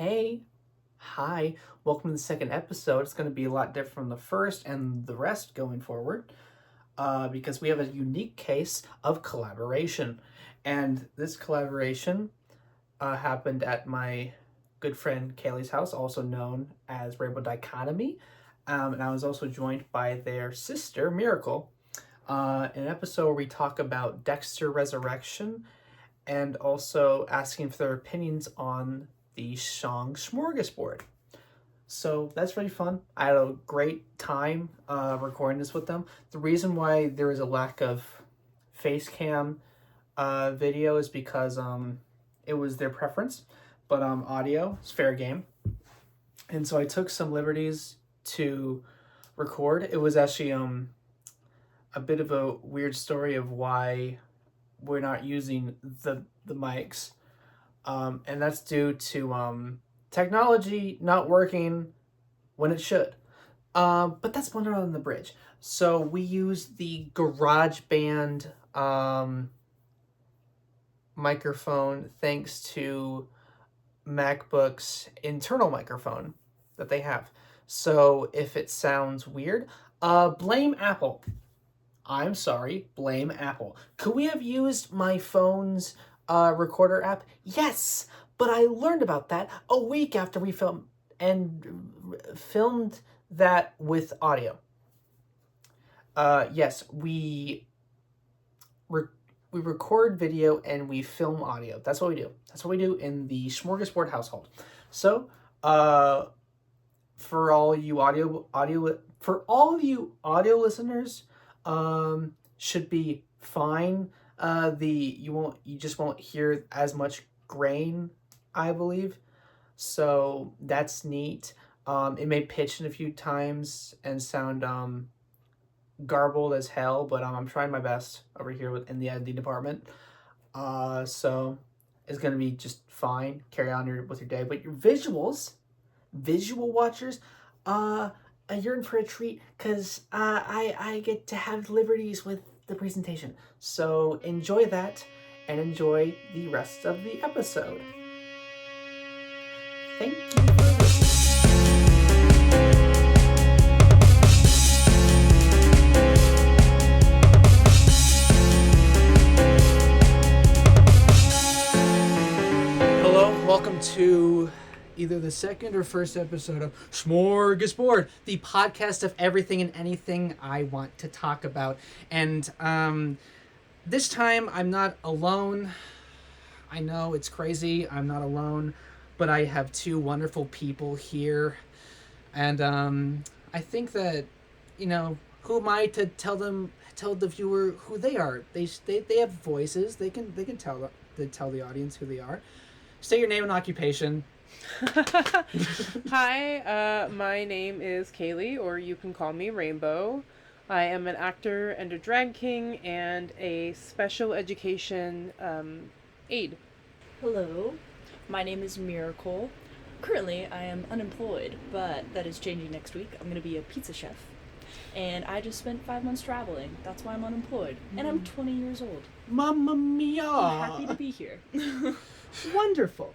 Hey, hi, welcome to the second episode. It's going to be a lot different from the first and the rest going forward because we have a unique case of collaboration. And this collaboration happened at my good friend Kaylee's house, also known as Rainbow Dichotomy. And I was also joined by their sister, Miracle, in an episode where we talk about Dexter Resurrection and also asking for their opinions on the song Smorgasbord. So that's really fun. I had a great time recording this with them. The reason why there is a lack of face cam video is because it was their preference, but audio is fair game. And so I took some liberties to record. It was actually a bit of a weird story of why we're not using the mics. And that's due to technology not working when it should. But that's one on the bridge. So we use the GarageBand microphone thanks to MacBook's internal microphone that they have. So if it sounds weird, blame Apple. I'm sorry, blame Apple. Could we have used my phone's recorder app? Yes, but I learned about that a week after we filmed that with audio. Yes, we record video and we film audio. That's what we do. That's what we do in the Smorgasbord household. So, for all you audio listeners, should be fine. You just won't hear as much grain, I believe. So that's neat. It may pitch in a few times and sound garbled as hell, but I'm trying my best over here in the editing department. So it's gonna be just fine. Carry on with your day, but your visual watchers, I yearn for a treat because I get to have liberties with the presentation. So enjoy that and enjoy the rest of the episode. Thank you for listening. Hello, welcome to either the second or first episode of Smorgasbord, the podcast of everything and anything I want to talk about. And this time I'm not alone. I know it's crazy. I'm not alone, but I have two wonderful people here. And I think that, who am I to tell the viewer who they are? They have voices. They can tell the audience who they are. State your name and occupation. Hi, my name is Kaylee, or you can call me Rainbow. I am an actor and a drag king and a special education aide. Hello, my name is Miracle. Currently, I am unemployed, but that is changing next week. I'm going to be a pizza chef. And I just spent 5 months traveling. That's why I'm unemployed. And I'm 20 years old. Mamma mia! I'm happy to be here. Wonderful.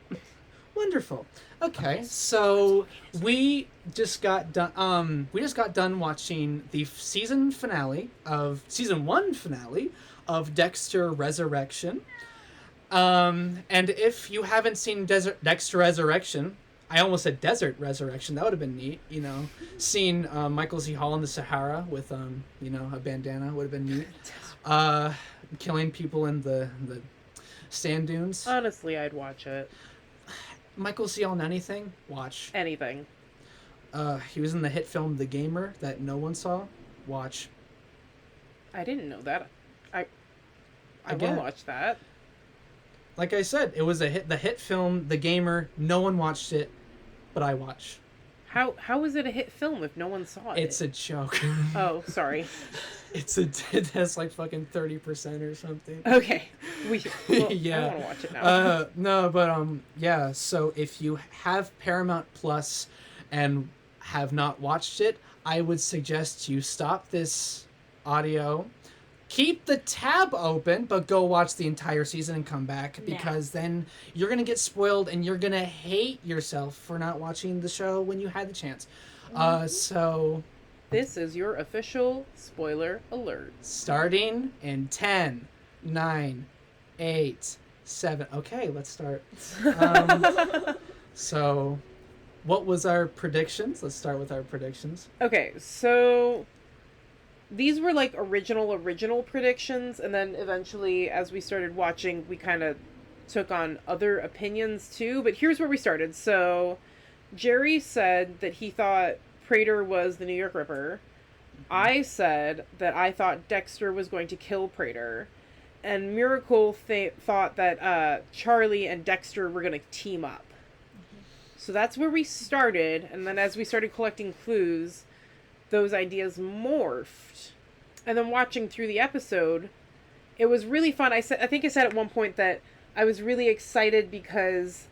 Okay, so we just got done. Watching the season one finale of Dexter Resurrection. And if you haven't seen Dexter Resurrection, I almost said Desert Resurrection. That would have been neat. Seeing Michael C. Hall in the Sahara with a bandana would have been neat. Killing people in the sand dunes. Honestly, I'd watch it. Michael C. Hall in anything? Watch. Anything. He was in the hit film The Gamer that no one saw. Watch. I didn't know that. I Again, will watch that. Like I said, it was the hit film The Gamer. No one watched it, but I watch. How is it a hit film if no one saw it? It's a joke. Oh, sorry. It has like fucking 30% or something. Okay. Yeah. I want to watch it now. No, but yeah. So if you have Paramount Plus and have not watched it, I would suggest you stop this audio, keep the tab open, but go watch the entire season and come back, because then you're going to get spoiled and you're going to hate yourself for not watching the show when you had the chance. So This is your official spoiler alert. starting in 10, 9, 8, 7. Okay, let's start. So what was our predictions? Let's start with our predictions. Okay, so these were like original predictions, and then eventually as we started watching we kind of took on other opinions too, but here's where we started. So Jerry said that he thought Prater was the New York Ripper. I said that I thought Dexter was going to kill Prater, and Miracle thought that Charlie and Dexter were going to team up. So that's where we started, and then as we started collecting clues, those ideas morphed. And then watching through the episode, it was really fun. I think I said at one point that I was really excited because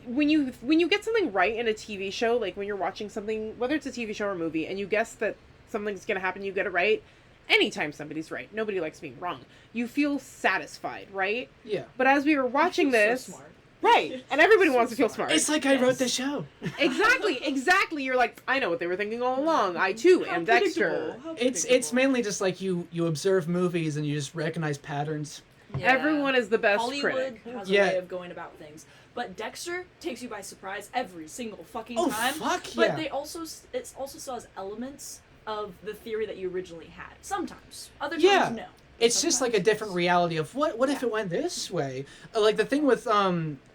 when you get something right in a TV show, like when you're watching something, whether it's a TV show or a movie, and you guess that something's going to happen, you get it right. Anytime somebody's right, nobody likes being wrong. You feel satisfied, right? Yeah. But as we were watching this, So smart. Right, and everybody wants to feel smart. It's like I wrote the show. Exactly. You're like, I know what they were thinking all along. I too am Dexter. It's mainly just like you observe movies and you just recognize patterns. Yeah. Everyone is the best Hollywood critic. has Yeah. a way of going about things, but Dexter takes you by surprise every single fucking Oh, time. fuck But yeah. it also still has elements of the theory that you originally had. Sometimes, other times Yeah. no. It's just like a different reality of what if it went this way? Like the thing with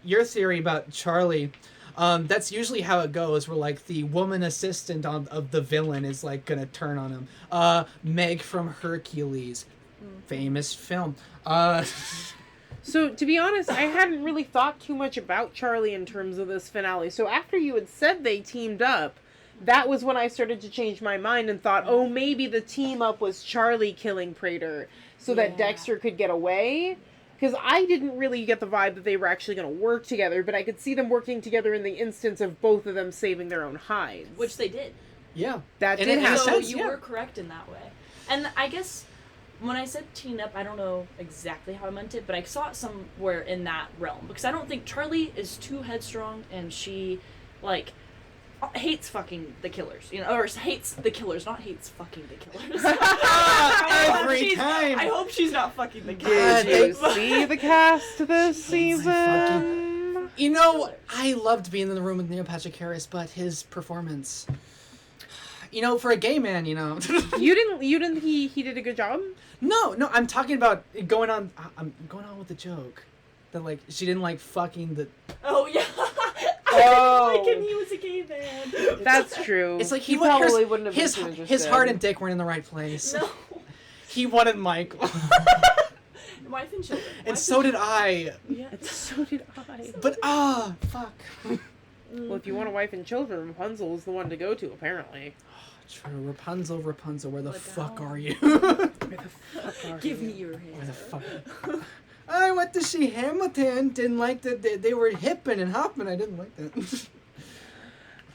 your theory about Charlie, that's usually how it goes, where like the woman assistant of the villain is like gonna turn on him. Meg from Hercules, famous film. So, to be honest, I hadn't really thought too much about Charlie in terms of this finale. So after you had said they teamed up, that was when I started to change my mind and thought, oh, maybe the team up was Charlie killing Prater so that Dexter could get away. Because I didn't really get the vibe that they were actually going to work together, but I could see them working together in the instance of both of them saving their own hides. Which they did. Yeah, That And did in a happen. So sense, you yeah. were correct in that way. And I guess when I said team up, I don't know exactly how I meant it, but I saw it somewhere in that realm. Because I don't think Charlie is too headstrong, and she, like, hates fucking the killers, you know, or hates the killers, not hates fucking the killers. Every time. I hope she's not fucking the killers. Did you see the cast this season? fucking- You know, I loved being in the room with Neil Patrick Harris, but his performance, you know, for a gay man, you know. You didn't he did a good job? No, I'm talking about going on. I'm going on with the joke that like she didn't like fucking the. Oh yeah. Oh. I didn't like him. He was a gay man. That's true. It's like he probably wouldn't have been his too interested. his heart and dick weren't in the right place. No. He wanted Michael, Wife and children. and Wife so did I. Yeah. And so did I. But fuck. Well, if you want a wife and children, Rapunzel is the one to go to, apparently. True, Rapunzel, where the fuck down. are you? Where the fuck are Give you? me your Where hand. the fuck? I went to see Hamilton. Didn't like that they were hipping and hopping. I didn't like that.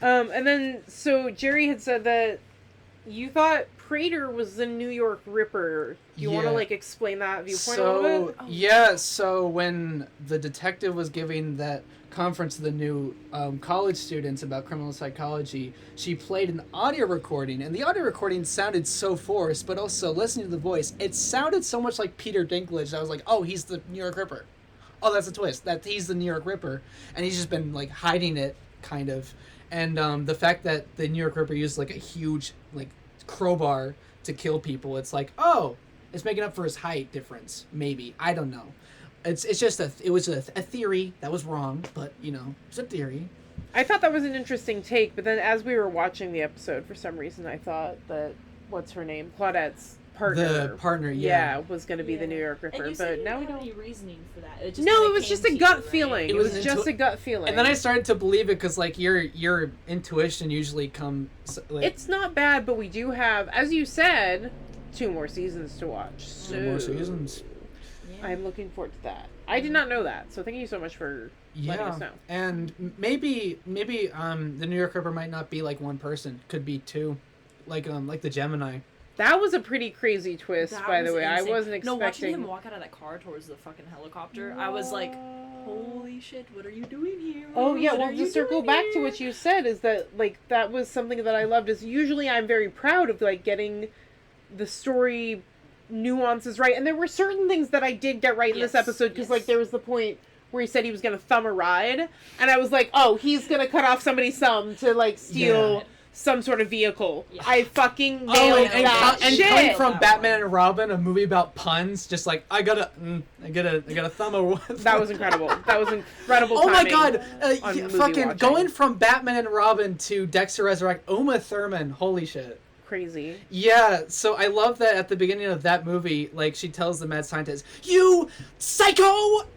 And then, so Jerry had said that you thought Prater was the New York Ripper. Do you want to, Yeah. like, explain that viewpoint a little bit? Yeah, so when the detective was giving that conference to the new college students about criminal psychology, she played an audio recording, and the audio recording sounded so forced, but also listening to the voice, it sounded so much like Peter Dinklage. I was like, oh, he's the New York Ripper. Oh, that's a twist, that he's the New York Ripper, and he's just been like hiding it, kind of. And the fact that the New York Ripper used like a huge like crowbar to kill people, it's like, oh, it's making up for his height difference, maybe. I don't know. It's just it was a theory that was wrong, but you know, it's a theory. I thought that was an interesting take, but then as we were watching the episode, for some reason I thought that, what's her name? Claudette's partner. The partner, Yeah, was going to be the Yeah. New York And Ripper, you said but you now we didn't have don't. any reasoning for that. It No, kinda it was came just a to gut you, right? feeling. It It was was an just a gut feeling. And then I started to believe it because like your intuition usually comes like It's not bad, but we do have, as you said, 2 more seasons to watch. So 2 more seasons. Yeah. I'm looking forward to that. I did not know that, so thank you so much for letting us know. And maybe the New York Ripper might not be like one person, could be 2, like the Gemini. That was a pretty crazy twist, That by the was way. I insane. wasn't expecting... No, watching him walk out of that car towards the fucking helicopter, I was like, holy shit, what are you doing here? Oh, yeah, What well, are you to circle doing back to here? what you said is that, like, that was something that I loved, is usually I'm very proud of, like, getting the story nuances right. And there were certain things that I did get right in this episode, because, like, there was the point where he said he was going to thumb a ride, and I was like, oh, he's going to cut off somebody's thumb to, like, steal some sort of vehicle. Yeah. I fucking nailed that and shit. coming from Batman and Robin, a movie about puns, just like, I gotta thumb a... That was incredible. That was incredible Oh my timing god, fucking watching. going from Batman and Robin to Dexter Resurrection, Uma Thurman, holy shit. Crazy. Yeah, so I love that at the beginning of that movie, like, she tells the mad scientist, "You psycho!"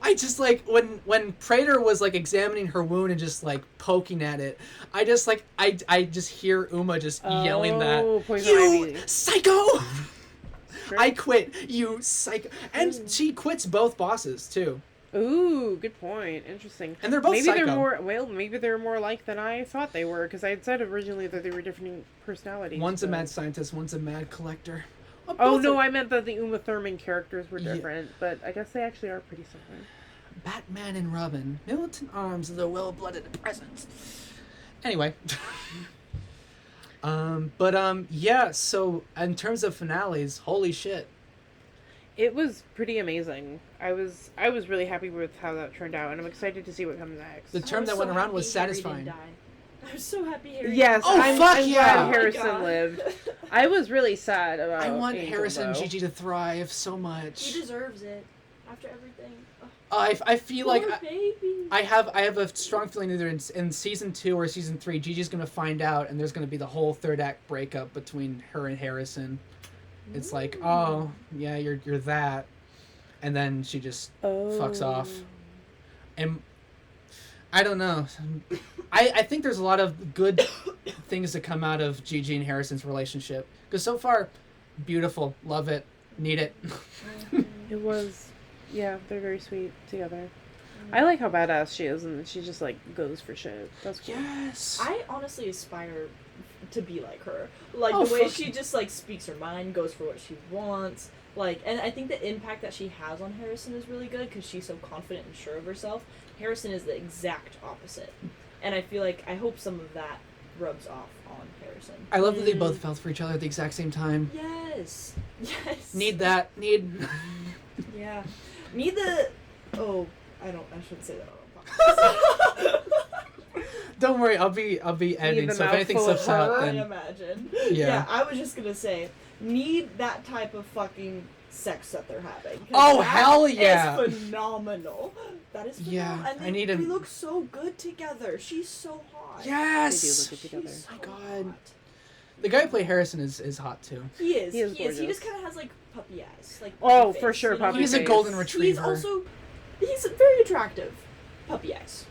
I just, like, when Prater was, like, examining her wound and just, like, poking at it, I just, like, I just hear Uma just yelling that, "You psycho!" Sure. I quit, you psycho. And she quits both bosses, too. Ooh, good point. Interesting. And they're both psycho. Maybe they're more alike than I thought they were, because I had said originally that they were different personalities. One's a mad scientist, one's a mad collector. Well, oh, no, I meant that the Uma Thurman characters were different, but I guess they actually are pretty similar. Batman and Robin, militant arms of the well-blooded presence. Anyway. Yeah, so in terms of finales, holy shit. It was pretty amazing. I was really happy with how that turned out, and I'm excited to see what comes next. The term that went around was satisfying. I was so happy Harry Yes, died. I'm glad Harrison lived. I was really sad about I want Angel, Harrison and though. Gigi to thrive so much. He deserves it after everything. I feel like baby. I have a strong feeling either in season 2 or season 3, Gigi's gonna find out, and there's gonna be the whole third act breakup between her and Harrison. It's like, oh yeah, you're that, and then she just fucks off, and I don't know. I think there's a lot of good things to come out of Gigi and Harrison's relationship, because so far, beautiful, love it, need it. It was, yeah, they're very sweet together. I like how badass she is, and she just, like, goes for shit. That's cool. Yes. I honestly aspire to be like her. Like, the way she just, like, speaks her mind, goes for what she wants. Like, and I think the impact that she has on Harrison is really good, because she's so confident and sure of herself. Harrison is the exact opposite. And I feel like, I hope some of that rubs off on Harrison. I love that they both fell for each other at the exact same time. Yes. Yes. Need that. Need... Yeah. Need the... Oh... I shouldn't say that on a podcast. Don't worry, I'll be editing, so if anything slips out, then... I imagine. Yeah. I was just gonna say, need that type of fucking sex that they're having. Oh, hell yeah! It's phenomenal. That is phenomenal. Yeah, And they look so good together. She's so hot. Yes! They do look good together. So my God. hot. The guy who played Harrison is hot, too. He is. He is. He just kind of has, like, puppy eyes. Like, oh, puppy for face, sure, you know? puppy He's a face. golden retriever. He's very attractive. Puppy eyes.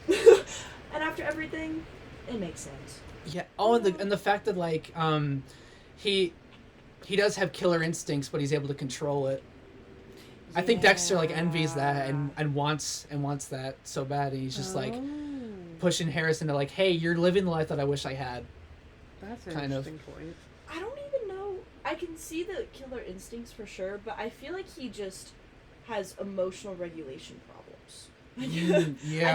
And after everything, it makes sense. Yeah. Oh, and the fact that, like, he does have killer instincts, but he's able to control it. I think Dexter, like, envies that and wants that so bad, and he's just like pushing Harrison to, like, hey, you're living the life that I wish I had. That's an kind interesting point. I don't even know. I can see the killer instincts for sure, but I feel like he just has emotional regulation problems. Yeah. I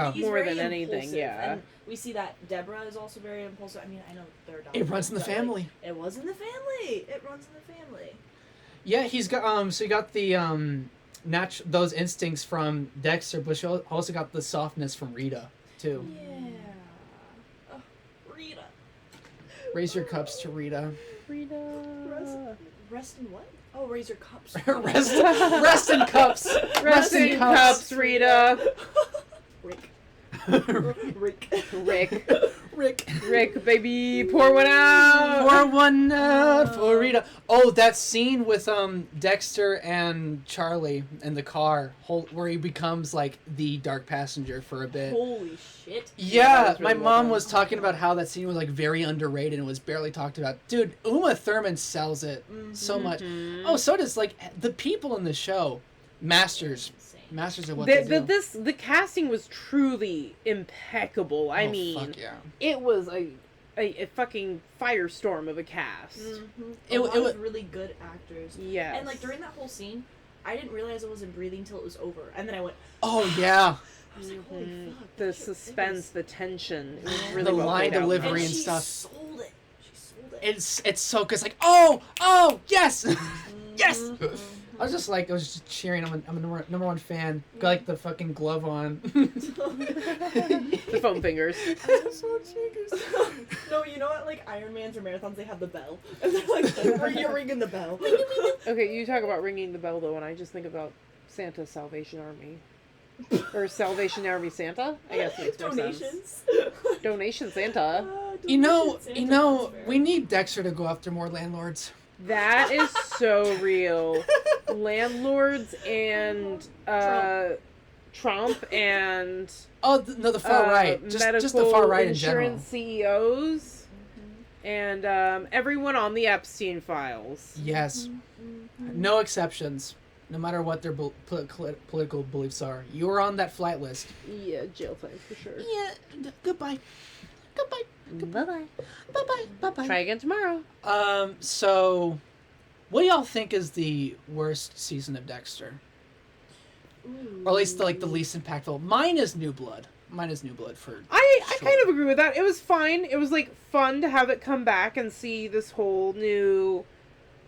think he's More very than anything, impulsive, yeah. And we see that Deborah is also very impulsive. I mean, I know they're adopted. It runs in the but, like, family. it was in the family. It runs in the family. Yeah, he's got so you got the those instincts from Dexter, but you also got the softness from Rita too. Yeah. Oh, Rita. Raise your cups to Rita. Rita. Rest in what? Oh, raise your cups. rest in cups. Rest in cups, Rita. Rick. Rick, baby, pour one out. Pour one out for Rita. Oh, that scene with Dexter and Charlie in the car, where he becomes like the dark passenger for a bit. Holy shit. Yeah, really my mom well was talking about how that scene was like very underrated and was barely talked about. Dude, Uma Thurman sells it so much. Oh, so does like the people in the show. Masters of what they do. The casting was truly impeccable. I mean, fuck yeah. it was a a fucking firestorm of a cast. A lot of really good actors. Yes. And like during that whole scene, I didn't realize I wasn't breathing till it was over, and then I went, Oh yeah, I was like, holy fuck. The suspense, the tension. It was Yeah. really The well line played out. delivery and and she stuff. sold it. She sold it. It's so good. It's like, oh yes, yes. I was just like, I was just cheering. I'm a number one fan. Got like the fucking glove on. The foam fingers. No, you know what? Like Iron Man's or marathons, they have the bell, and they're like, you're ringing the bell. Okay, you talk about ringing the bell though, and I just think about Santa's Salvation Army. Or Salvation Army Santa? I guess it makes more sense. Donations. Donation Santa. You know, Donations, Santa, that's fair. we need Dexter to go after more landlords. That is so real. Landlords and Trump and Oh no, the far right, just the far right in general. insurance CEOs and everyone on the Epstein files. Yes, no exceptions. No matter what their political beliefs are, you are on that flight list. Yeah, jail time for sure. Yeah. Goodbye. Goodbye. Bye-bye. Bye-bye. Bye-bye. Try again tomorrow. So, what do y'all think is the worst season of Dexter? Or at least the least impactful. Mine is New Blood. For I sure. kind of agree with that. It was fine. It was like fun to have it come back and see this whole new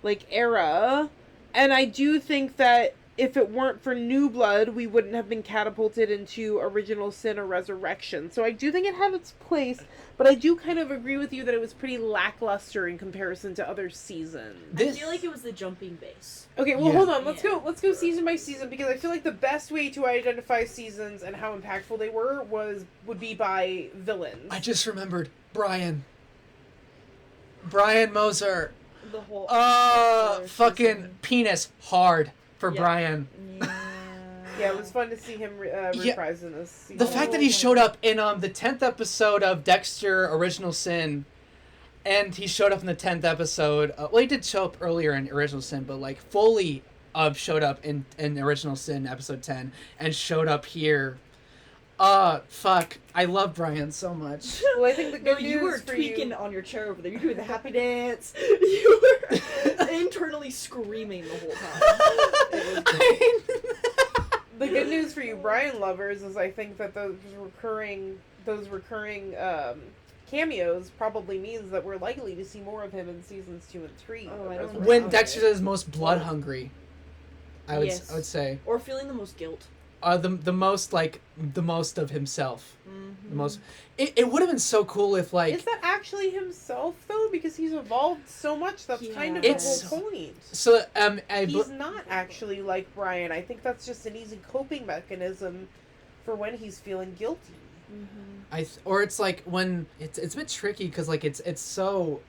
like era. And I do think that if it weren't for New Blood, we wouldn't have been catapulted into Original Sin or Resurrection. So I do think it had its place, but I do kind of agree with you that it was pretty lackluster in comparison to other seasons. I feel like it was the jumping base. Okay, well, Yeah. hold on. Let's go season by season, because I feel like the best way to identify seasons and how impactful they would be by villains. I just remembered Brian Moser. The whole Fucking penis hard for Yeah. Brian. Yeah, it was fun to see him reprise in this season. The fact that he showed up in the 10th episode of Dexter Original Sin, and he showed up in the 10th episode. Well, he did show up earlier in Original Sin, but like fully showed up in Original Sin episode 10, and showed up here. Fuck. I love Brian so much. Well, I think the good news you were for tweaking you... on your chair over there. You were doing the happy dance. You were internally screaming the whole time. It was great. The good news for you Brian lovers is I think that those recurring cameos probably means that we're likely to see more of him in seasons 2 and 3. Oh, I don't When Okay. Dexter is most blood hungry, I would Yes. say. Or feeling the most guilt. The most of himself. Mm-hmm. The most. It would have been so cool if like. Is that actually himself though? Because he's evolved so much. That's Yeah. kind of It's- the whole point. So He's not actually like Brian. I think that's just an easy coping mechanism for when he's feeling guilty. or it's like when it's a bit tricky because like it's so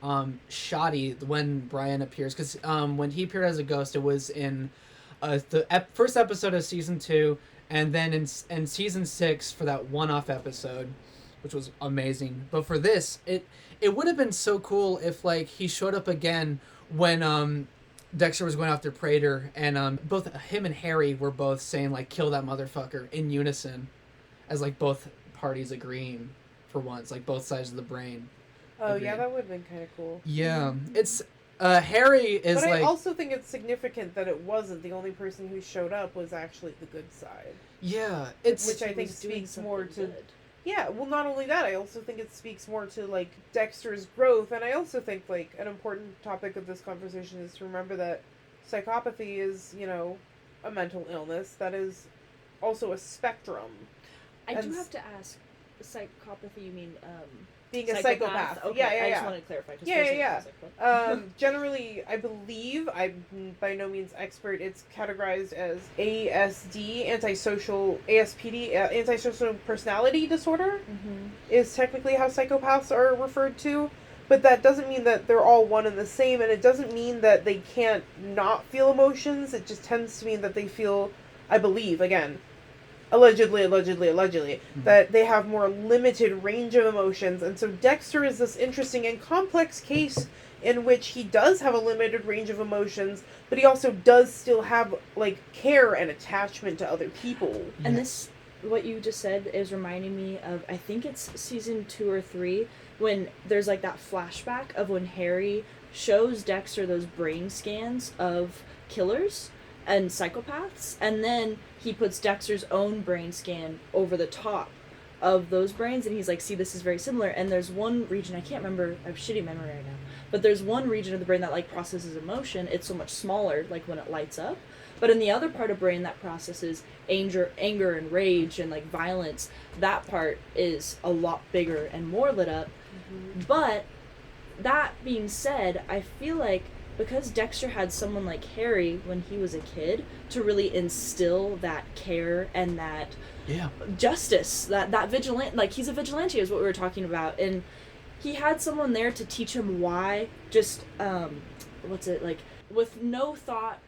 shoddy when Brian appears because when he appeared as a ghost it was in the first episode of season 2 and then in season 6 for that one-off episode, which was amazing. But for this it would have been so cool if like he showed up again when Dexter was going after Prater and both him and Harry were both saying like kill that motherfucker in unison as like both parties agreeing for once, like both sides of the brain. Oh Agreed. yeah, that would have been kind of cool. Yeah, it's Harry is But like I also think it's significant that it wasn't the only person who showed up was actually the good side. yeah, it's Which I think speaks more to... Yeah, well, not only that, I also think it speaks more to, like, Dexter's growth, and I also think, like, an important topic of this conversation is to remember that psychopathy is, you know, a mental illness that is also a spectrum. I And do have to ask, psychopathy, you mean, Being a psychopath. Okay, Yeah, I just yeah. wanted to clarify. Just Yeah, for a yeah, second, I was like, what? Generally, I believe, I'm by no means expert, it's categorized as ASD, ASPD, antisocial personality disorder, is technically how psychopaths are referred to. But that doesn't mean that they're all one and the same, and it doesn't mean that they can't not feel emotions. It just tends to mean that they feel, I believe, again, allegedly, that they have more limited range of emotions. And so Dexter is this interesting and complex case in which he does have a limited range of emotions, but he also does still have, like, care and attachment to other people. And this what you just said is reminding me of, I think it's season 2 or 3, when there's like that flashback of when Harry shows Dexter those brain scans of killers and psychopaths, and then he puts Dexter's own brain scan over the top of those brains, and he's like, see, this is very similar. And there's one region, I can't remember, I have shitty memory right now, but there's one region of the brain that like processes emotion. It's so much smaller, like when it lights up. But in the other part of brain that processes anger and rage and like violence, that part is a lot bigger and more lit up. Mm-hmm. But that being said, I feel like because Dexter had someone like Harry when he was a kid to really instill that care and that justice, that vigilante, like he's a vigilante is what we were talking about, and he had someone there to teach him why just with no thought,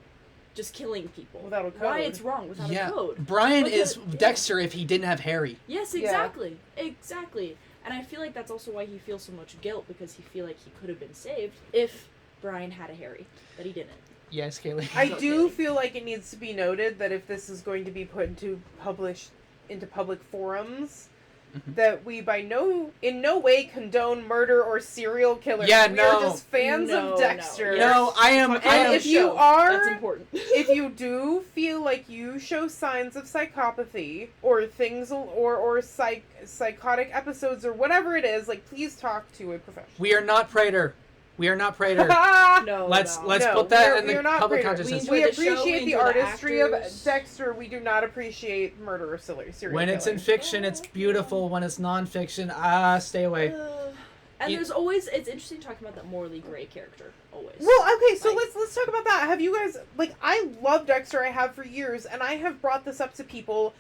just killing people without a code. Why it's wrong without a code. Brian is Dexter if he didn't have Harry. Yes, exactly. Exactly. And I feel like that's also why he feels so much guilt, because he feel like he could have been saved if Brian had a Harry, but he didn't. Yes, Kaylee. I do feel like it needs to be noted that if this is going to be put into public forums, that we in no way condone murder or serial killers. We are just fans of Dexter. No, I am. And if you are, that's important. If you do feel like you show signs of psychopathy or things or psychotic episodes or whatever it is, like, please talk to a professional. We are not Prater. We are not Prater. Let's put that in the public consciousness. We appreciate the artistry of Dexter. We do not appreciate murder or serial When it's in fiction, it's beautiful. When it's non-fiction, stay away. And there's always, it's interesting talking about that morally gray character, always. Well, okay, so let's talk about that. Have you guys, like, I love Dexter, I have for years, and I have brought this up to people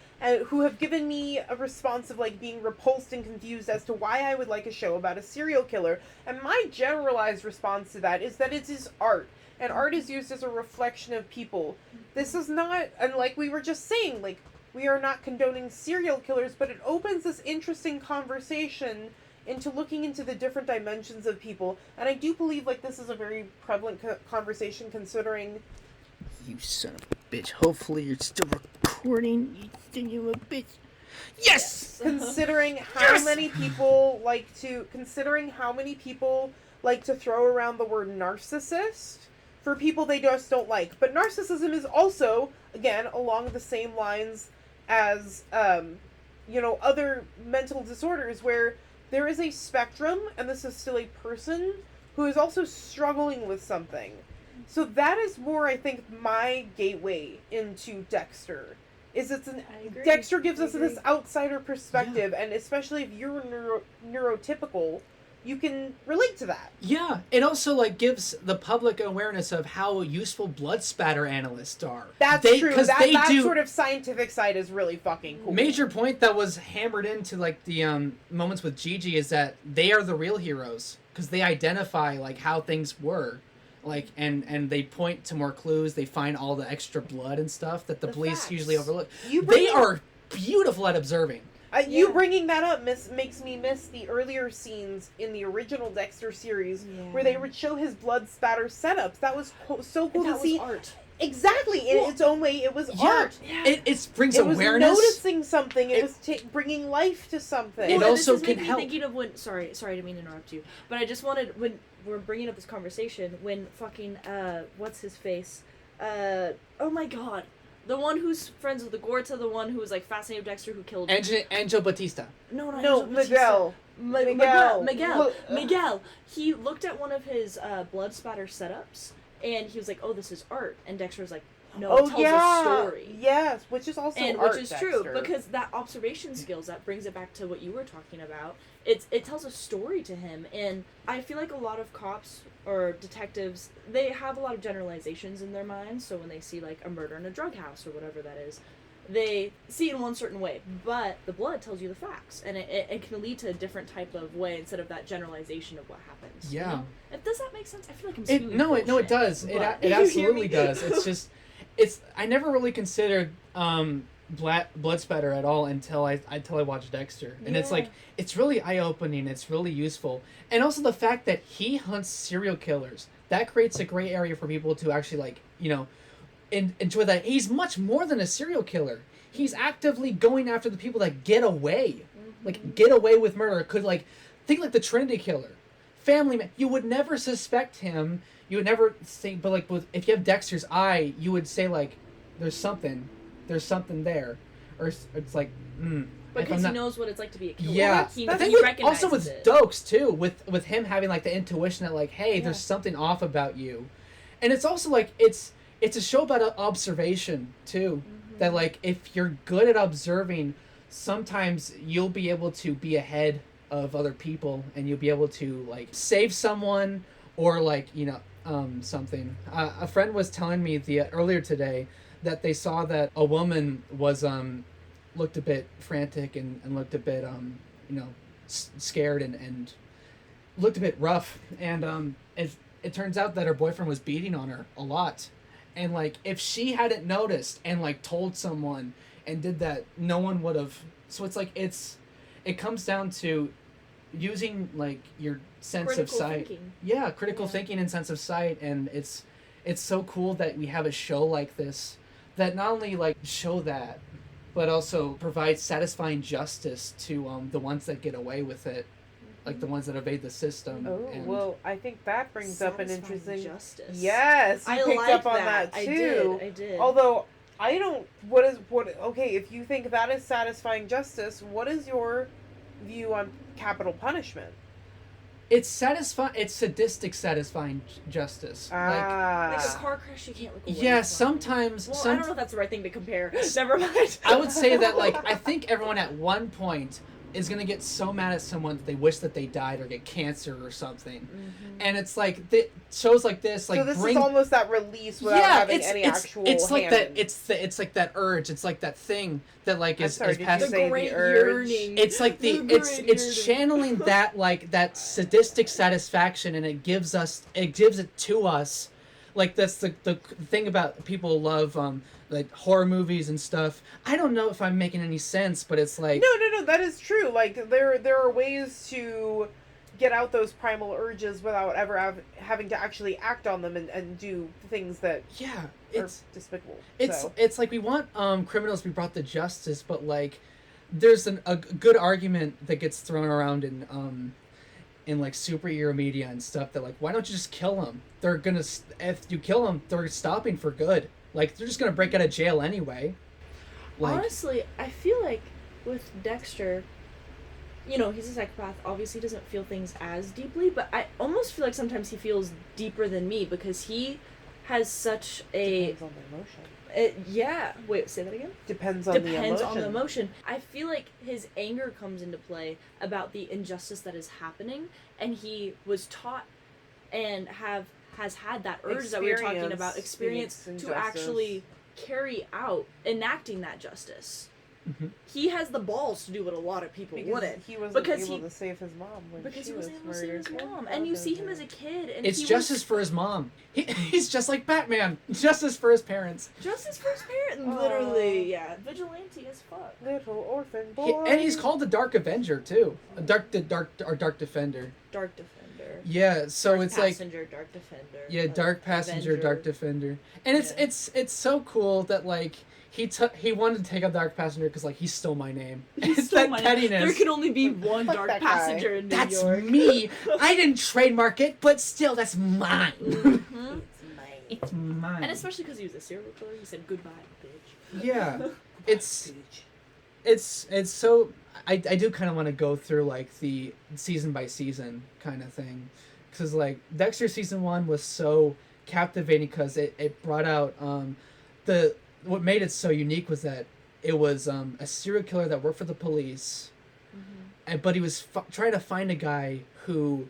who have given me a response of, like, being repulsed and confused as to why I would like a show about a serial killer. And my generalized response to that is that it is art, and art is used as a reflection of people. This is not, and like we were just saying, like, we are not condoning serial killers, but it opens this interesting conversation into looking into the different dimensions of people, and I do believe, like, this is a very prevalent conversation considering... You son of a bitch. Hopefully you're still recording, you son of a bitch. Yes! Considering how many people like to throw around the word narcissist for people they just don't like. But narcissism is also, again, along the same lines as, other mental disorders where there is a spectrum, and this is still a person who is also struggling with something. So that is more, I think, my gateway into Dexter. Dexter gives us this outsider perspective, and especially if you're neurotypical, you can relate to that. Yeah, it also, like, gives the public awareness of how useful blood spatter analysts are. That's true. That sort of scientific side is really fucking cool. Major point that was hammered into, like, the moments with Gigi is that they are the real heroes, because they identify, like, how things were. Like, and they point to more clues. They find all the extra blood and stuff that the police facts. usually overlook. They are beautiful at observing. You bringing that up makes me miss the earlier scenes in the original Dexter series where they would show his blood spatter setups. That was so cool to see. Art. Exactly, in its own way, it was art. Yeah. It brings awareness. It was noticing something. It was bringing life to something. It also this can help. Thinking of when. Sorry, I didn't mean to interrupt you. But I just wanted, when we're bringing up this conversation, when fucking what's his face? Oh my god. The one who's friends with the Gorta, the one who was like fascinated with Dexter, who killed Angel Batista. No, Miguel. Miguel. He looked at one of his blood spatter setups, and he was like, "Oh, this is art." And Dexter was like, "No, it tells a story." Yes, which is also art, which is true, because that observation skills, that brings it back to what you were talking about. It tells a story to him, and I feel like a lot of cops or detectives, they have a lot of generalizations in their minds. So when they see like a murder in a drug house or whatever that is, they see it in one certain way, but the blood tells you the facts, and it can lead to a different type of way instead of that generalization of what happens. Yeah. You know? Does that make sense? I feel like I'm spewing bullshit. No, it does. It absolutely does. It's I never really considered blood spatter at all until I watched Dexter, and it's like, it's really eye-opening. It's really useful, and also the fact that he hunts serial killers, that creates a gray area for people to actually, like, enjoy that. He's much more than a serial killer. he's actively going after the people that get away. Like, get away with murder. Could, like, think like the Trinity Killer. Family man. You would never suspect him. You would never think, but, like, if you have Dexter's eye, you would say, like, there's something there. Or it's like, Because he knows what it's like to be a killer. Yeah. He recognizes also with it. Dokes, too. With him having, like, the intuition that, like, hey, there's something off about you. And it's also, like, it's a show about observation, too. That, like, if you're good at observing, sometimes you'll be able to be ahead of other people, and you'll be able to, like, save someone, or, like, you know, something. A friend was telling me earlier today that they saw that a woman was looked a bit frantic and looked a bit you know, scared and looked a bit rough, and it turns out that her boyfriend was beating on her a lot. And, like, if she hadn't noticed and, like, told someone and did that, no one would have. So it's like, it comes down to using, like, your sense Critical of sight. thinking. Yeah, critical thinking and sense of sight. And it's so cool that we have a show like this that not only, like, show that, but also provide satisfying justice to the ones that get away with it. Like, the ones that evade the system. Oh, and well, I think that brings up an interesting... justice. Yes, you I picked like up on that, too. I did. Although, I don't... Okay, if you think that is satisfying justice, what is your view on capital punishment? It's sadistic satisfying justice. Like a car crash, you can't look away Yeah, from. sometimes... Well, I don't know if that's the right thing to compare. Never mind. I would say that, like, I think everyone at one point is going to get so mad at someone that they wish that they died or get cancer or something. And it's like, shows like this, like, so this is almost that release without having any actual it's like hand. that, it's like that urge, it's like that thing that, like, is did you past... say the urge? It's like it's channeling that, like, that sadistic satisfaction, and it gives it to us. Like, that's the thing about people love like horror movies and stuff. I don't know if I'm making any sense, but it's like, no, that is true. Like, there are ways to get out those primal urges without ever having to actually act on them and do things that are despicable. It's like, we want criminals to be brought to justice, but, like, there's a good argument that gets thrown around in like superhero media and stuff that, like, why don't you just kill them? They're gonna, if you kill them, they're stopping for good. Like, they're just gonna break out of jail anyway. Like, honestly, I feel like with Dexter, you know, he's a psychopath. Obviously, he doesn't feel things as deeply, but I almost feel like sometimes he feels deeper than me, because he has such a... Depends on the emotion. Wait, say that again? Depends on the emotion. I feel like his anger comes into play about the injustice that is happening, and he was taught and has had that urge that we were talking about, experience to actually carry out enacting that justice. He has the balls to do what a lot of people wouldn't. He wasn't able to save his mom because he wasn't able to save his mom. And you see him as a kid, and it's justice for his mom. He's just like Batman. Justice for his parents. Justice for his parents. Literally, yeah. Vigilante as fuck. Little orphan boy. And he's called the Dark Avenger too. Dark Defender. Dark Defender. Yeah, so Dark it's Passenger, like Dark Defender. Yeah, Dark Passenger, Avenger. Dark Defender. And it's so cool that, like, he wanted to take out Dark Passenger because, like, he stole my name. It's that pettiness. There can only be one Fuck Dark that guy. Passenger in New That's York. me. I didn't trademark it, but still, that's mine. Mhm. It's mine. And especially because he was a serial killer, he said goodbye, bitch. Yeah, it's so. I do kind of want to go through, like, the season by season kind of thing, because, like, Dexter season 1 was so captivating because it brought out what made it so unique was that it was a serial killer that worked for the police, but he was trying to find a guy who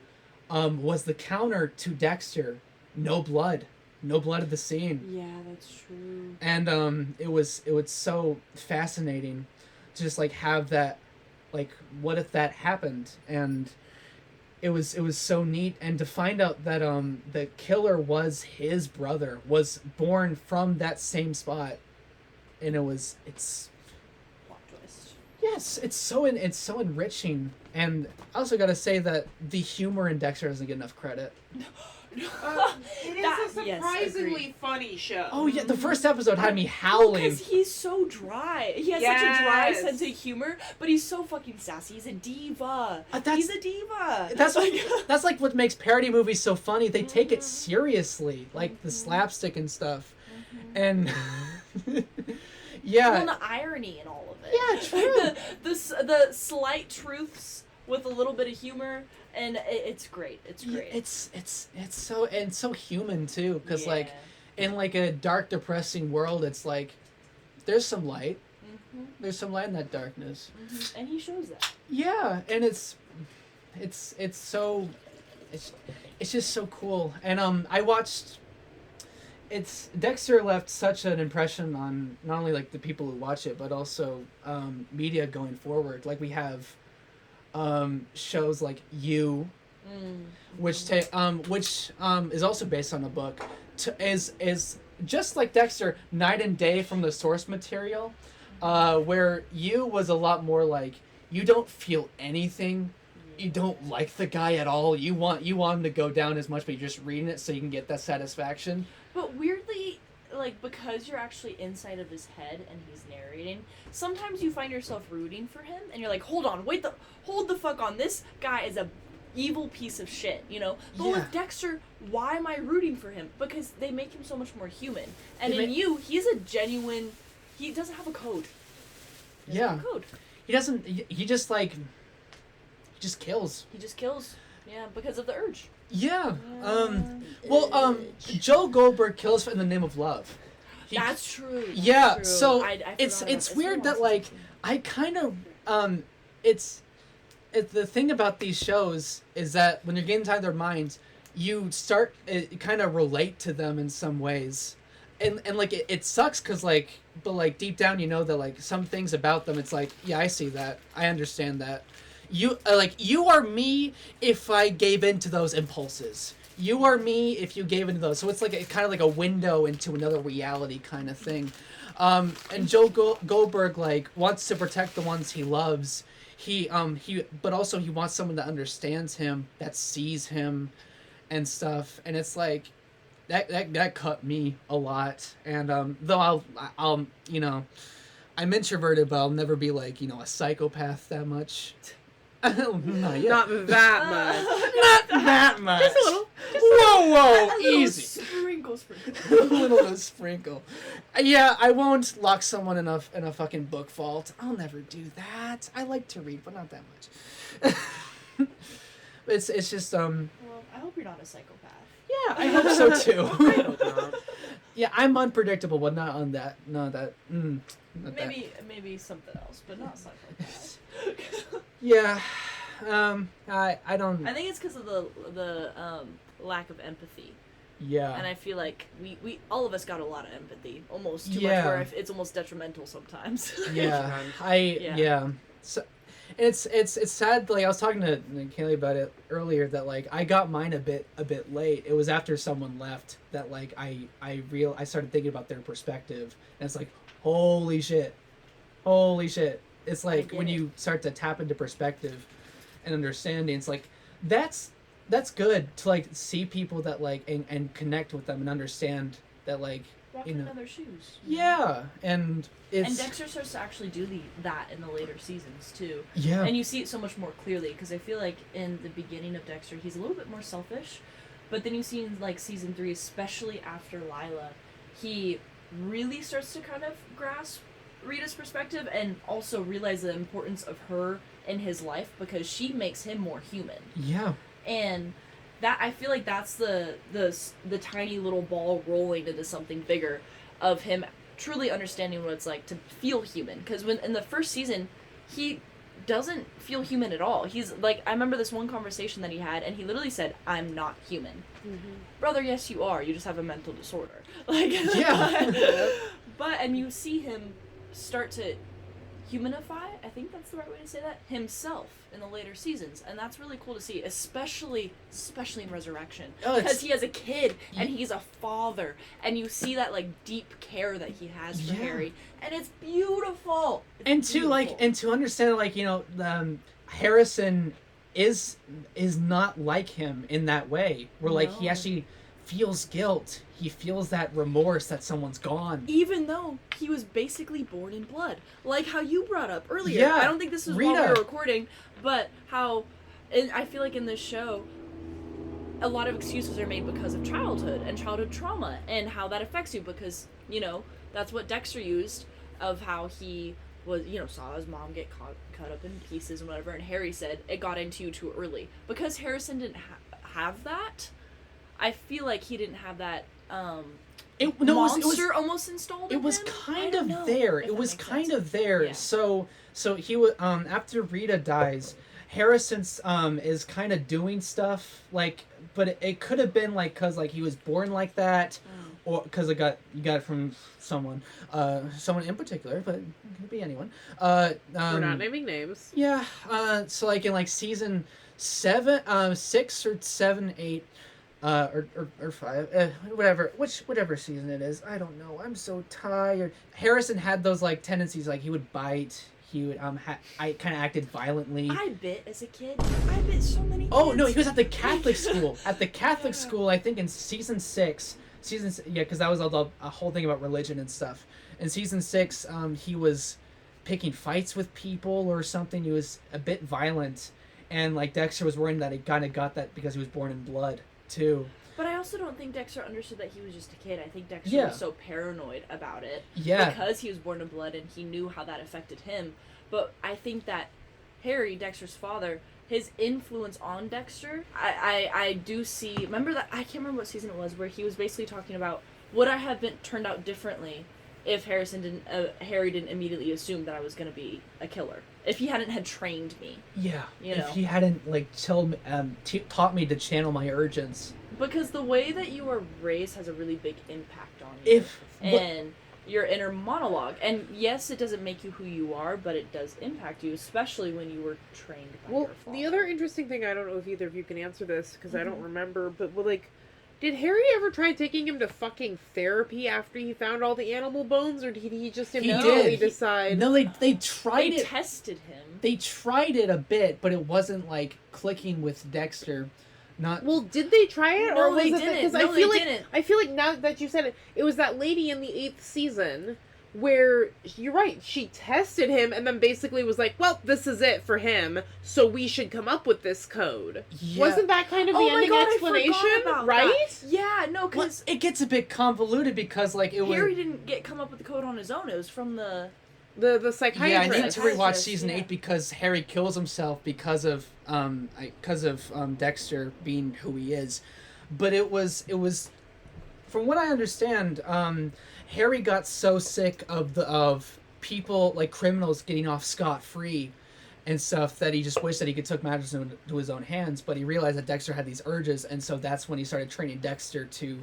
was the counter to Dexter. No blood at the scene. Yeah, that's true. And it was so fascinating to just, like, have that, like, what if that happened? And it was so neat, and to find out that the killer was his brother, was born from that same spot, and it's Plot twist. yes, it's so enriching. And I also got to say that the humor in Dexter doesn't get enough credit. It is a Yes, surprisingly agreed. funny show. Oh yeah, the first episode had me howling. Because he's so dry. He has such a dry Yes. sense of humor, but he's so fucking sassy. He's a diva. He's a diva. That's like what makes parody movies so funny. They take it seriously, like the slapstick and stuff, and yeah. Well, and the irony in all of it. Yeah, true. Like the slight truths with a little bit of humor, and it's great. It's great. It's so human too, because like Yeah. in like a dark, depressing world, it's like there's some light. Mhm. There's some light in that darkness. Mhm. And he shows that. Yeah, and it's so it's just so cool. And I watched. Dexter left such an impression on not only like the people who watch it, but also media going forward. Like we have shows like You, which is also based on a book, is just like Dexter, night and day from the source material, where You was a lot more like you don't feel anything. You don't like the guy at all. You want him to go down as much, but you're just reading it so you can get that satisfaction. But weirdly, like, because you're actually inside of his head and he's narrating, sometimes you find yourself rooting for him, and you're like, hold the fuck on, this guy is a evil piece of shit, you know? But Yeah. with Dexter, why am I rooting for him? Because they make him so much more human. And They in You, he's a genuine, he doesn't have a code. He doesn't have a code. He doesn't, he just like, he just kills. He just kills, yeah, because of the urge. Yeah. Joe Goldberg kills in the name of love. That's true. That's Yeah, true. so I forgot it's about that. weird been a that while like since I kind of it's the thing about these shows is that when you're getting inside their minds, you start kind of relate to them in some ways, and like it sucks because like but like deep down you know that like some things about them it's like yeah I see that, I understand that. You you are me if I gave in to those impulses. You are me if you gave into those. So it's like kind of like a window into another reality kind of thing. And Joe Goldberg like wants to protect the ones he loves. But also he wants someone that understands him, that sees him, and stuff. And it's like that cut me a lot. And though I'll I'm introverted, but I'll never be like a psychopath that much. Not yet. Not that much. Not that much. Just a little. Whoa, A little easy. Sprinkle. A little bit of sprinkle. Yeah, I won't lock someone in a fucking book vault. I'll never do that. I like to read, but not that much. it's just Well, I hope you're not a psychopath. yeah, I hope so too. I hope not. Yeah, I'm unpredictable, but not on that. No, that. Not that. Maybe something else, but not psychopath. Yeah. I don't. I think it's because of the lack of empathy, Yeah. and I feel like we all of us got a lot of empathy, almost too Yeah. much, where it's almost detrimental sometimes. Yeah. Yeah. Yeah. So it's sad. Like I was talking to Kaylee about it earlier that like I got mine a bit late. It was after someone left that like I started thinking about their perspective, and it's like holy shit. It's like when you start to tap into perspective and understanding, it's like that's good to like see people that like and connect with them and understand that like Walking in other shoes. yeah, and it's And Dexter starts to actually do that in the later seasons too. yeah. And you see it so much more clearly because I feel like in the beginning of Dexter, he's a little bit more selfish, but then you see in like season 3, especially after Lila, he really starts to kind of grasp Rita's perspective and also realize the importance of her in his life because she makes him more human. Yeah. And that I feel like that's the tiny little ball rolling into something bigger of him truly understanding what it's like to feel human. Because when in the first season, he doesn't feel human at all. He's like, I remember this one conversation that he had, and he literally said, "I'm not human." Brother, yes, you are. You just have a mental disorder. Like, Yeah. but and you see him start to humanify, I think that's the right way to say that, himself in the later seasons, and that's really cool to see, especially in Resurrection, Oh, it's- because he has a kid and he's a father, and you see that like deep care that he has for Yeah. Harry, and it's beautiful. It's And to like beautiful. and to understand like Harrison is not like him in that way. Where like he No. actually feels guilt. He feels that remorse that someone's gone. Even though he was basically born in blood. Like how you brought up earlier. Yeah, I don't think this was Rita. while we were recording, but how and I feel like in this show a lot of excuses are made because of childhood and childhood trauma and how that affects you because, you know, that's what Dexter used of how he was, you know, saw his mom get cut up in pieces and whatever, and Harry said it got into you too early. Because Harrison didn't have that, I feel like he didn't have that monster almost installed in It was him. kind I of don't know there. if It that was makes kind sense. of there. Yeah. So he was after Rita dies, Harrison's is kind of doing stuff like, but it could have been like because like he was born like that, or because you got it from someone in particular, but it could be anyone. We're not naming names. Yeah. So like in like season 7, 6 or 7, 8. Or 5, whatever season it is. I don't know. I'm so tired. Harrison had those like tendencies, like he would bite. He would I kind of acted violently. I bit as a kid. I bit so many kids. Oh no, he was at the Catholic school. At the Catholic school, I think in season 6. Because that was a whole thing about religion and stuff. In season 6, he was picking fights with people or something. He was a bit violent, and like Dexter was worrying that he kind of got that because he was born in blood too. But I also don't think Dexter understood that he was just a kid. I think Dexter Yeah. was so paranoid about it. Yeah. Because he was born in blood and he knew how that affected him. But I think that Harry, Dexter's father, his influence on Dexter, I do see... Remember that... I can't remember what season it was, where he was basically talking about, would I have been turned out differently if Harry didn't immediately assume that I was going to be a killer? If he hadn't had trained me. Yeah. You If know. he hadn't like taught me to channel my urges. Because the way that you are raised has a really big impact on you. And your inner monologue. And yes, it doesn't make you who you are, but it does impact you, especially when you were trained by Well, your father. the other interesting thing, I don't know if either of you can answer this, because I don't remember, but well, like, did Harry ever try taking him to fucking therapy after he found all the animal bones, or did he just immediately did. decide... No, they tried They it. tested him. They tried it a bit, but it wasn't like clicking with Dexter. Not Well, did they try it, No, or was they it didn't. because No, they didn't. I feel like now that you said it, it was that lady in the 8th season where you're right. She tested him and then basically was like, "Well, this is it for him, so we should come up with this code." Yeah. Wasn't that kind of the Oh my ending God, I explanation? forgot about Right? that. Yeah, no, Well, because it gets a bit convoluted because like it Harry was. didn't come up with the code on his own. It was from the... The psychiatrist. Yeah, I need to rewatch Psychiatrist, season yeah. 8 because Harry kills himself because of Dexter being who he is. But it was from what I understand, Harry got so sick of people like criminals getting off scot-free and stuff that he just wished that he could take matters into his own hands, but he realized that Dexter had these urges, and so that's when he started training Dexter to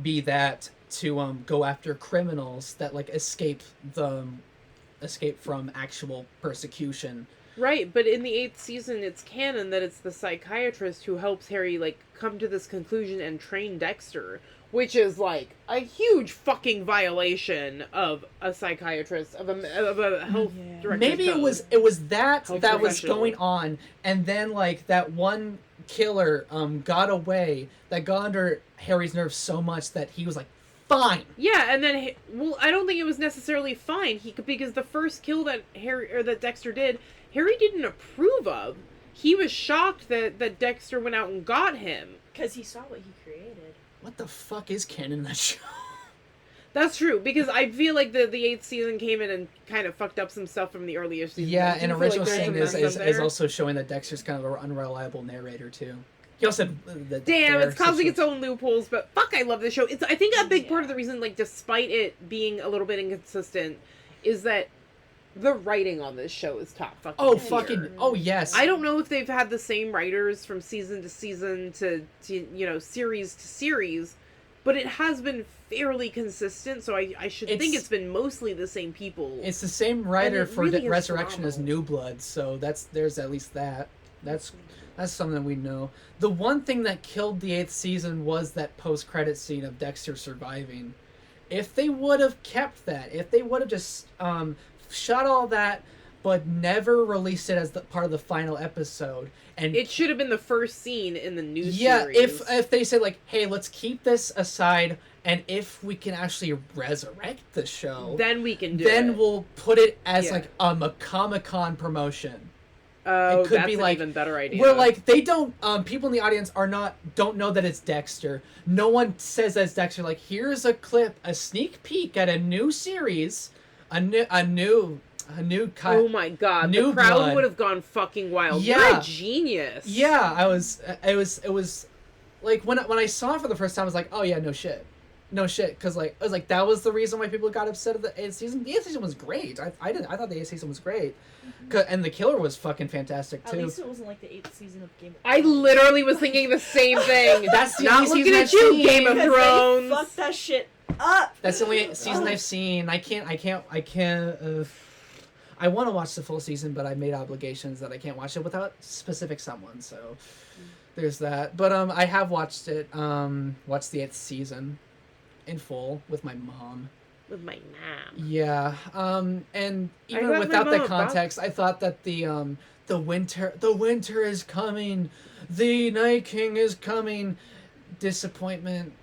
be that, to go after criminals that like escape from actual persecution. Right, but in the 8th season, it's canon that it's the psychiatrist who helps Harry, like, come to this conclusion and train Dexter, which is, like, a huge fucking violation of a psychiatrist, of a health director. Maybe code. it was that Health that was professional. going on, and then like that one killer got away that got under Harry's nerves so much that he was like, fine. Yeah, and then, well, I don't think it was necessarily fine, because the first kill that that Dexter did, Harry didn't approve of. He was shocked that Dexter went out and got him. Because he saw what he created. What the fuck is canon in that show? That's true, because I feel like the 8th season came in and kind of fucked up some stuff from the earlier seasons. Yeah, I do and feel like original there's sin some is mess up there. also showing that Dexter's kind of an unreliable narrator too. He also Damn, it's causing its own loopholes, but fuck, I love this show. I think a big part of the reason, like, despite it being a little bit inconsistent, is that the writing on this show is top fucking Oh tier. fucking oh yes. I don't know if they've had the same writers from season to season to series to series, but it has been fairly consistent, so I should think it's been mostly the same people. It's the same writer And it for really the is Resurrection as phenomenal. New Blood, so there's at least that. That's something we know. The one thing that killed the 8th season was that post-credit scene of Dexter surviving. If they would have kept that, if they would have just shot all that but never released it as the part of the final episode. And It should have been the first scene in the new yeah, series. if they said like, hey, let's keep this aside, and if we can actually resurrect the show, then we can do then it. we'll put it as Yeah. like a Comic-Con promotion. Oh, it could that's be an like even better idea. where like they don't people in the audience don't know that it's Dexter. No one says that it's Dexter. Like, here's a clip, a sneak peek at a new series, a new oh my god, New the crowd blood. would have gone fucking wild. You're Yeah. a genius. Yeah, it was like when I saw it for the first time, I was like, oh yeah, no shit, because like I was like, that was the reason why people got upset at the 8th season. The 8th season was great. I thought the 8th season was great, and the killer was fucking fantastic At too. least it wasn't like the 8th season of Game of I Thrones. literally was thinking the same thing. That's the Not only looking season at I've you, seen. Game of Because Thrones. they fucked that shit up. That's the only season I've seen. I can't. I want to watch the full season, but I made obligations that I can't watch it without specific someone. So there's that. But I have watched it. Watched the 8th season in full with my mom. With my mom. Yeah. And I even got my without that mom, context, I thought that the winter is coming, the Night King is coming. Disappointment.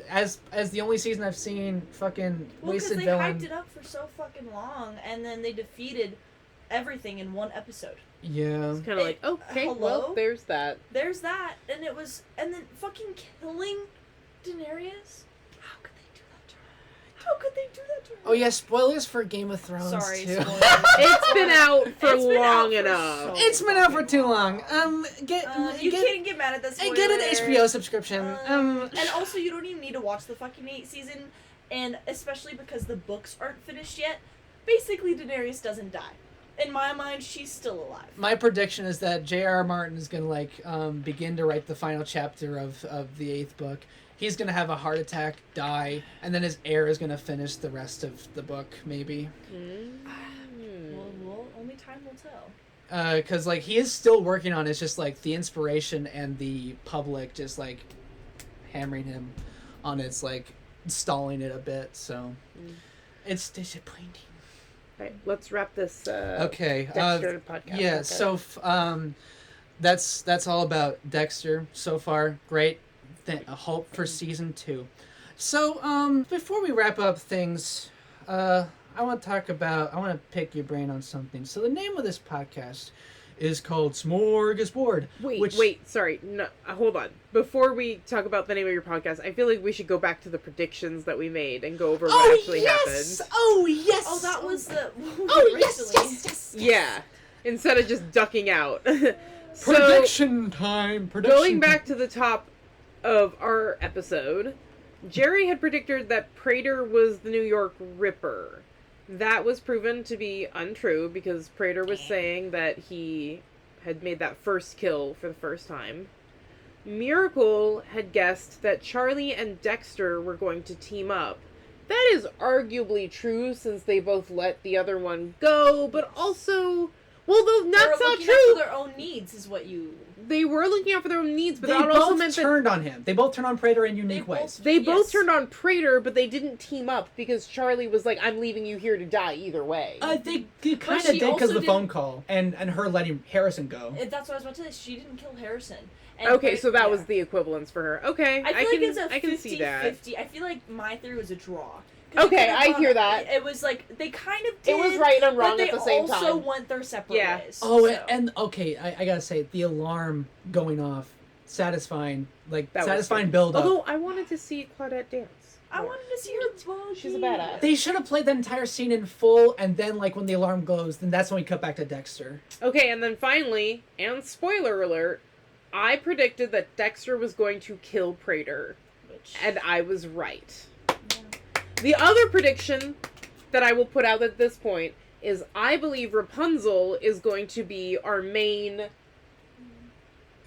As the only season I've seen, fucking Well, because wasted they villain. hyped it up for so fucking long, and then they defeated everything in one episode. Yeah. It's kind of like, okay, hello? well, there's that. There's that, and then fucking killing Daenerys. How could they do that to her? How could they do that to her? Oh yeah, spoilers for Game of Thrones Sorry, too. spoilers. It's been out for It's been out long for enough. so It's been out for too long. You can't get mad at that spoiler. Get an HBO subscription. And also, you don't even need to watch the fucking 8th season, and especially because the books aren't finished yet. Basically, Daenerys doesn't die. In my mind, she's still alive. My prediction is that J.R.R. Martin is gonna begin to write the final chapter of the 8th book. He's gonna have a heart attack, die, and then his heir is gonna finish the rest of the book, maybe. Well, only time will tell. Because like he is still working on it. It's just like the inspiration and the public just like hammering him on it's like stalling it a bit. So it's disappointing. All right, let's wrap this Okay. Dexter podcast. Yeah. up. So that's all about Dexter so far. Great. A hope for season 2. So before we wrap up things, I want to pick your brain on something. So the name of this podcast is called Smorgasbord. Wait, sorry. No, hold on. Before we talk about the name of your podcast, I feel like we should go back to the predictions that we made and go over what actually happened. Oh yes! Oh, that was the. Oh yes! Yeah. Instead of just ducking out. So, Prediction time. going back to the top of our episode, Jerry had predicted that Prater was the New York Ripper. That was proven to be untrue because Prater was saying that he had made that first kill for the first time. Miracle had guessed that Charlie and Dexter were going to team up. That is arguably true since they both let the other one go, but also... Well, though, that's not Out true. for their own needs, is what you. They were looking out for their own needs, but They that also both meant that turned on him. They both turned on Prater in unique They both- ways. they both Yes. turned on Prater, but they didn't team up because Charlie was like, "I'm leaving you here to die either way." They kind of she did because also of the didn't- phone call and her letting Harrison go. That's what I was about to say. She didn't kill Harrison. And Okay, so that yeah. was the equivalence for her. Okay, I feel like it's a I can see that. 50-50. I feel like my theory was a draw. 'Cause Okay, you could've I gone- hear that. It was like, they kind of It did. was right and wrong but at the same they also time. went their separate Yeah. ways. Oh, so. and okay, I gotta say, the alarm going off, satisfying, That was satisfying good. build up. Although I wanted to see Claudette dance. I wanted to see her boogie. She's a badass. They should have played that entire scene in full, and then like when the alarm goes, then that's when we cut back to Dexter. Okay, and then finally, and spoiler alert, I predicted that Dexter was going to kill Prater, and I was right. The other prediction that I will put out at this point is I believe Rapunzel is going to be our main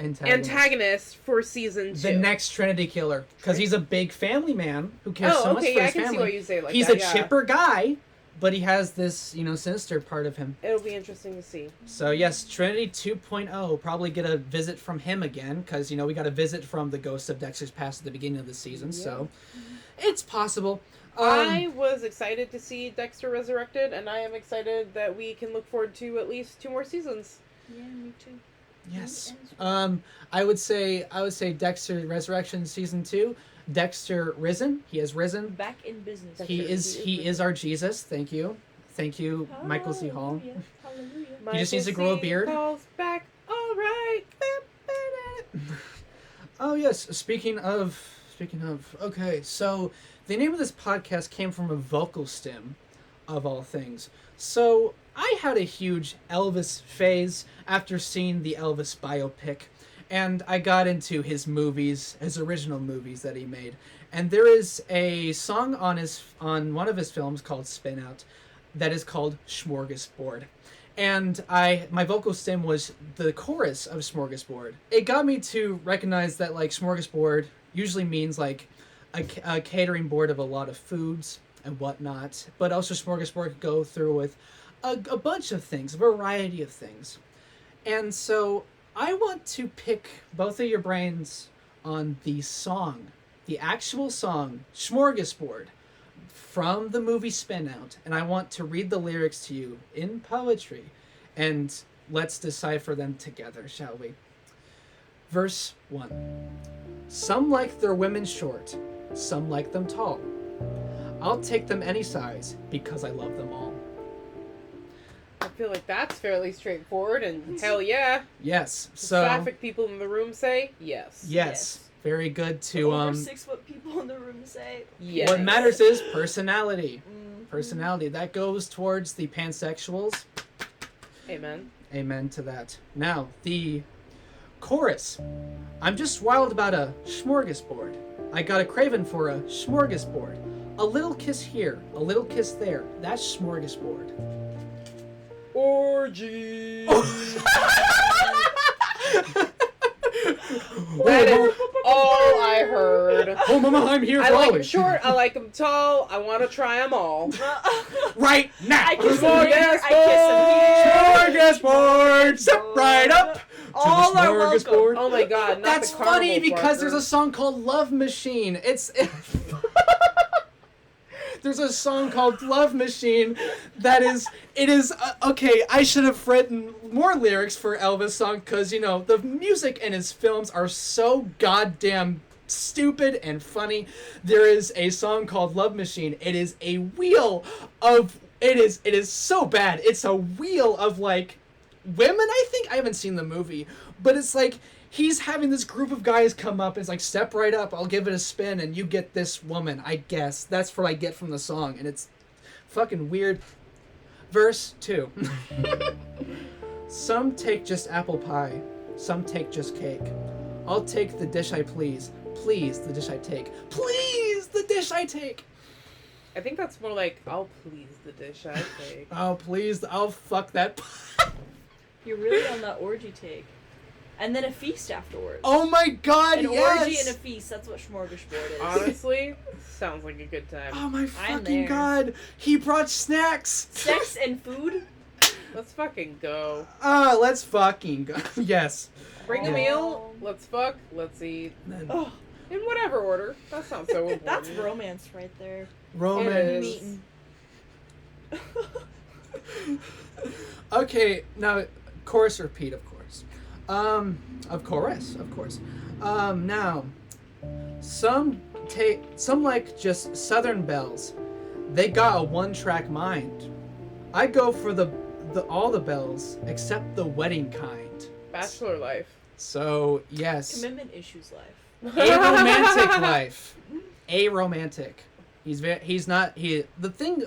antagonist for season 2. The next Trinity killer, because he's a big family man who cares so much for I his can family. see why you say it like He's that. a Yeah. chipper guy, but he has this, sinister part of him. It'll be interesting to see. So yes, Trinity 2.0, probably get a visit from him again, because, we got a visit from the Ghost of Dexter's Past at the beginning of the season, so it's possible. I was excited to see Dexter resurrected, and I am excited that we can look forward to at least 2 more seasons. Yeah, me too. Yes. I would say Dexter Resurrection season 2. Dexter risen. He has risen. Back in business. He is our Jesus. Thank you, Michael C. Hall. Hallelujah. Hallelujah. He just needs to grow a beard. Calls back. All right. Oh yes. Speaking of. Okay, so the name of this podcast came from a vocal stim, of all things. So I had a huge Elvis phase after seeing the Elvis biopic, and I got into his original movies that he made. And there is a song on one of his films called Spin Out that is called Smorgasbord. And my vocal stim was the chorus of Smorgasbord. It got me to recognize that like smorgasbord usually means like a catering board of a lot of foods and whatnot, but also smorgasbord could go through with a bunch of things, a variety of things. And so I want to pick both of your brains on the song, the actual song, Smorgasbord, from the movie Spin Out, and I want to read the lyrics to you in poetry, and let's decipher them together, shall we? Verse 1. Some like their women short, some like them tall. I'll take them any size because I love them all. I feel like that's fairly straightforward, and hell yeah. Yes. The So sapphic people in the room say yes. yes. Very good to Over 6 foot people in the room say. Yes. What matters is personality. Mm-hmm. Personality. That goes towards the pansexuals. Amen. Amen to that. Now, the chorus. I'm just wild about a smorgasbord. I got a craving for a smorgasbord. A little kiss here, a little kiss there. That's smorgasbord. Orgy. Oh, That is all I heard. oh, mama, I'm here I for like all them short, I like them tall, I want to try them all. Right now. I kiss him here, I kiss him here. Smorgasbord. Step right up to All the are welcome. smorgasbord. Oh my god, not That's the carnival funny because there's a barker. song called Love Machine. There's a song called Love Machine that is okay, I should have written more lyrics for Elvis song because the music in his films are so goddamn stupid and funny. There is a song called Love Machine. It is a wheel of it is so bad. It's a wheel of like women. I haven't seen the movie, but it's like he's having this group of guys come up and it's like, step right up, I'll give it a spin, and you get this woman, I guess. That's what I get from the song, and it's fucking weird. Verse 2. Some take just apple pie, some take just cake. I'll take the dish I please, please the dish I take. Please the dish I take! I think that's more like, I'll please the dish I take. Oh, please, I'll fuck that pie. You're really on that orgy take. And then a feast afterwards. Oh my god, An yes! orgy and a feast, that's what smorgasbord is. Honestly, sounds like a good time. Oh my I'm fucking there. god! He brought snacks! Sex and food? Let's fucking go. Let's fucking go. Yes. Bring a meal, let's fuck, let's eat. Oh, In whatever order. That sounds so important. that's romance right there. Romance. It Meeting. Okay, now chorus repeat, of course. Of course. Now, some like just Southern belles. They got a one-track mind. I go for all the bells except the wedding kind. Bachelor life. So yes, Commitment issues life. a romantic life. A romantic. The thing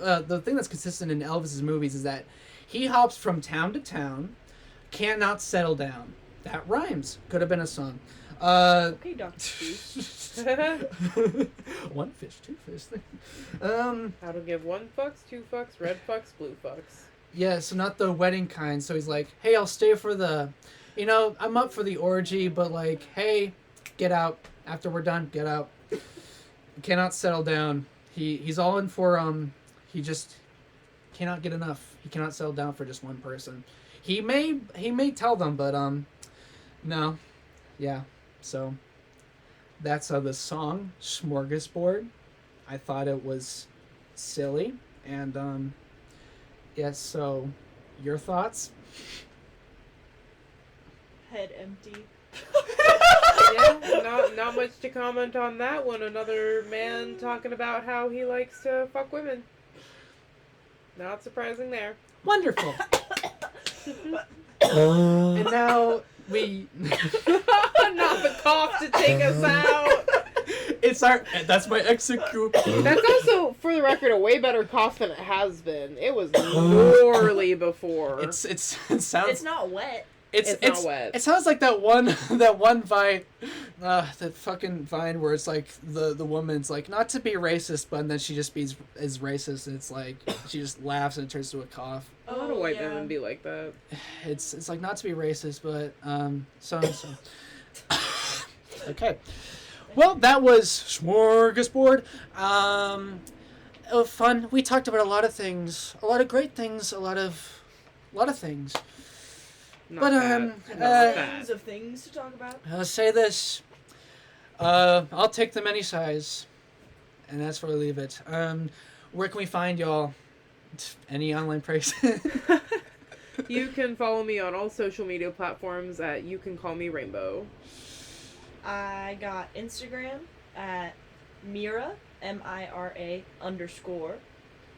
that's consistent in Elvis's movies is that he hops from town to town, cannot settle down. That rhymes. Could have been a song. Okay, Dr. Seuss. One fish, two fish. How to give 1 fucks, 2 fucks, red fucks, blue fucks. Yeah, so not the wedding kind. So he's like, hey, I'll stay for I'm up for the orgy, but like, hey, get out. After we're done, get out. Cannot settle down. He's all in for, he just cannot get enough. He cannot settle down for just one person. He may tell them, but, no. Yeah. So that's the song Smorgasbord. I thought it was silly. And yes, so your thoughts? Head empty. Yeah, not much to comment on that one. Another man talking about how he likes to fuck women. Not surprising there. Wonderful. And now we. Not the cough to take us out. It's that's my execute. That's also, for the record, a way better cough than it has been. It was gnarly before. It sounds. It's not wet. It's not wet. It sounds like that one vine, that fucking vine where it's like the woman's like, not to be racist, but then she just is racist, and it's like she just laughs and it turns to a cough. A lot of white women be like that. It's like, not to be racist, but so and so. Okay, well, that was Smorgasbord. It was fun. We talked about a lot of things, a lot of great things, a lot of things. Things of things to talk about. I'll say this. I'll take them any size, and that's where I leave it. Where can we find y'all? Any online place? You can follow me on all social media platforms at You Can Call Me Rainbow. I got Instagram at Mira, MIRA _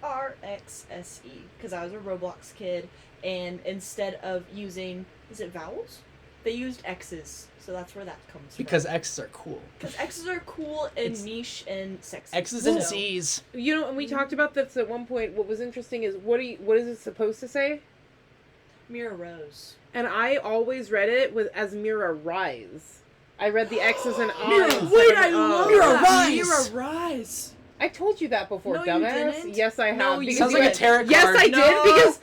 RXSE, because I was a Roblox kid, and instead of using, is it vowels? They used X's, so that's where that comes Because from. X's are cool. Because X's are cool and niche and sexy. X's and Z's. You know, and we talked about this at one point. What was interesting is, what is it supposed to say? Mira Rose. And I always read it as Mira Rise. I read the X's and I's. Wait, I love that. Rise. Mira Rise. I told you that before, No, you dumbass. didn't. Yes, I have. No, you because Sounds you like a had- tarot card. Yes, I No. did because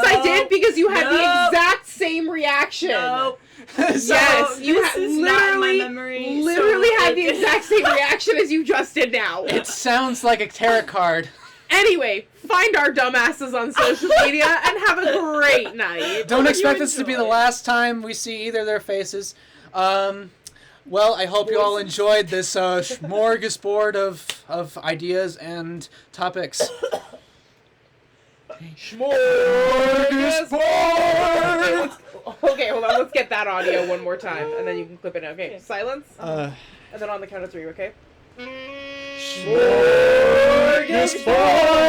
I No. did because you had the No. exact same reaction. No. Yes, No, you this had is not in my literally, memory, literally so had the it- exact same reaction as you just did now. It sounds like a tarot card. Anyway, find our dumbasses on social media and have a great night. Don't You expect this to be the enjoy. last time we see either of their faces. Well, I hope you all enjoyed this smorgasbord of ideas and topics. Smorgasbord! Okay, hold on. Let's get that audio one more time, and then you can clip it in. Okay, silence. And then on the count of 3, okay? Smorgasbord!